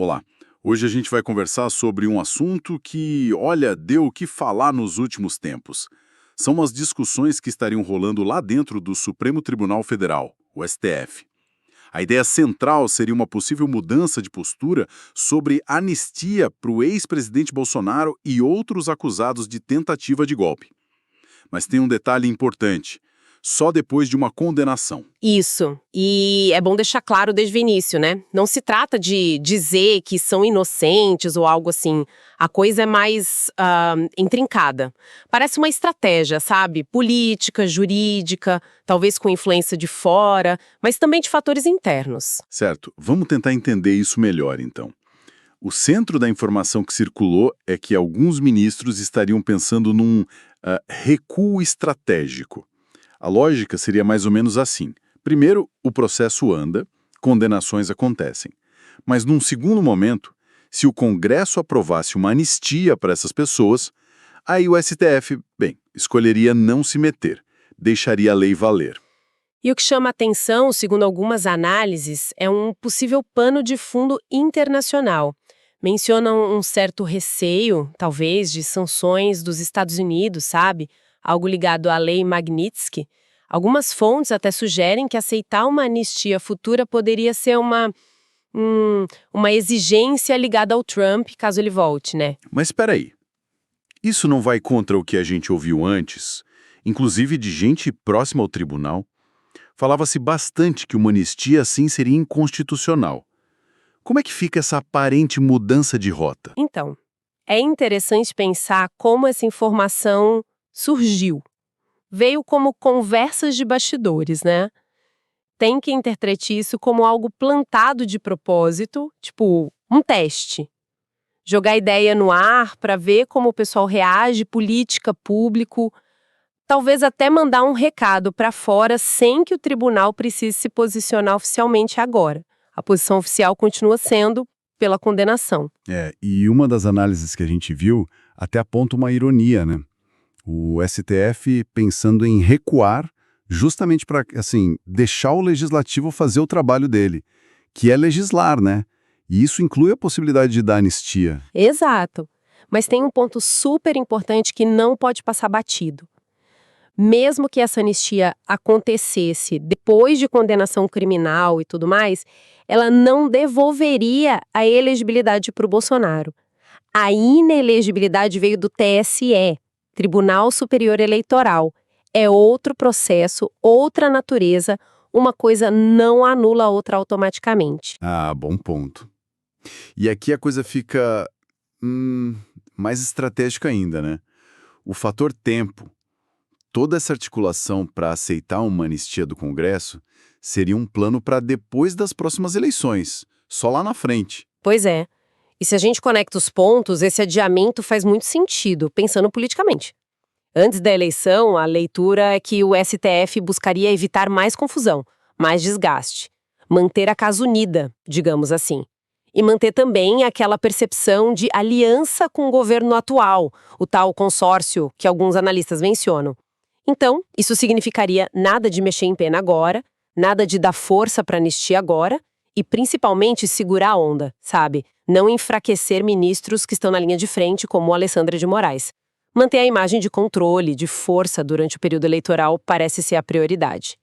Olá. Hoje a gente vai conversar sobre um assunto que, olha, deu o que falar nos últimos tempos. São as discussões que estariam rolando lá dentro do Supremo Tribunal Federal, o STF. A ideia central seria uma possível mudança de postura sobre anistia para o ex-presidente Bolsonaro e outros acusados de tentativa de golpe. Mas tem um detalhe importante: só depois de uma condenação. Isso. E é bom deixar claro desde o início, né? Não se trata de dizer que são inocentes ou algo assim. A coisa é mais intrincada. Parece uma estratégia, sabe? Política, jurídica, talvez com influência de fora, mas também de fatores internos. Certo, vamos tentar entender isso melhor, então. O centro da informação que circulou é que alguns ministros estariam pensando num recuo estratégico. A lógica seria mais ou menos assim. Primeiro, o processo anda, condenações acontecem. Mas num segundo momento, se o Congresso aprovasse uma anistia para essas pessoas, aí o STF, escolheria não se meter, deixaria a lei valer. E o que chama atenção, segundo algumas análises, é um possível pano de fundo internacional. Mencionam um certo receio, talvez, de sanções dos Estados Unidos, sabe? Algo ligado à lei Magnitsky. Algumas fontes até sugerem que aceitar uma anistia futura poderia ser uma exigência ligada ao Trump, caso ele volte, né? Mas espera aí, isso não vai contra o que a gente ouviu antes, inclusive de gente próxima ao tribunal? Falava-se bastante que uma anistia assim seria inconstitucional. Como é que fica essa aparente mudança de rota? Então, é interessante pensar como essa informação surgiu. Veio como conversas de bastidores, né? Tem que interpretar isso como algo plantado de propósito, tipo um teste. Jogar ideia no ar para ver como o pessoal reage, política, público. Talvez até mandar um recado para fora sem que o tribunal precise se posicionar oficialmente agora. A posição oficial continua sendo pela condenação. E uma das análises que a gente viu até aponta uma ironia, né? O STF pensando em recuar justamente para, assim, deixar o legislativo fazer o trabalho dele, que é legislar, né? E isso inclui a possibilidade de dar anistia. Exato. Mas tem um ponto super importante que não pode passar batido. Mesmo que essa anistia acontecesse depois de condenação criminal e tudo mais, ela não devolveria a elegibilidade para o Bolsonaro. A inelegibilidade veio do TSE, Tribunal Superior Eleitoral. É outro processo, outra natureza, uma coisa não anula a outra automaticamente. Ah, bom ponto. E aqui a coisa fica mais estratégica ainda, né? O fator tempo. Toda essa articulação para aceitar uma anistia do Congresso seria um plano para depois das próximas eleições, só lá na frente. Pois é. E se a gente conecta os pontos, esse adiamento faz muito sentido, pensando politicamente. Antes da eleição, a leitura é que o STF buscaria evitar mais confusão, mais desgaste. Manter a casa unida, digamos assim. E manter também aquela percepção de aliança com o governo atual, o tal consórcio que alguns analistas mencionam. Então, isso significaria nada de mexer em pena agora, nada de dar força para anistia agora e, principalmente, segurar a onda, sabe? Não enfraquecer ministros que estão na linha de frente, como o Alessandra de Moraes. Manter a imagem de controle, de força durante o período eleitoral parece ser a prioridade.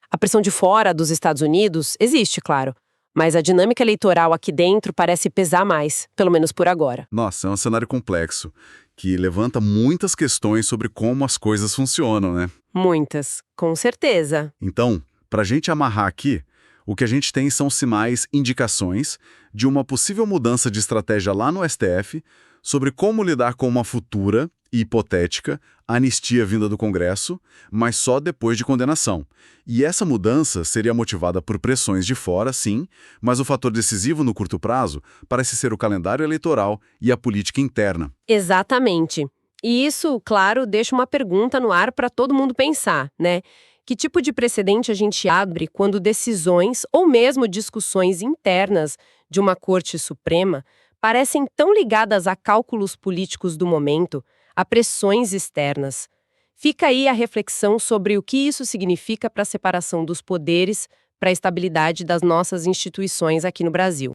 A pressão de fora dos Estados Unidos existe, claro, mas a dinâmica eleitoral aqui dentro parece pesar mais, pelo menos por agora. Nossa, é um cenário complexo, que levanta muitas questões sobre como as coisas funcionam, né? Muitas, com certeza. Então, para a gente amarrar aqui, o que a gente tem são sinais, indicações de uma possível mudança de estratégia lá no STF sobre como lidar com uma futura e hipotética anistia vinda do Congresso, mas só depois de condenação. E essa mudança seria motivada por pressões de fora, sim, mas o fator decisivo no curto prazo parece ser o calendário eleitoral e a política interna. Exatamente. E isso, claro, deixa uma pergunta no ar para todo mundo pensar, né? Que tipo de precedente a gente abre quando decisões ou mesmo discussões internas de uma Corte Suprema parecem tão ligadas a cálculos políticos do momento, a pressões externas? Fica aí a reflexão sobre o que isso significa para a separação dos poderes, para a estabilidade das nossas instituições aqui no Brasil.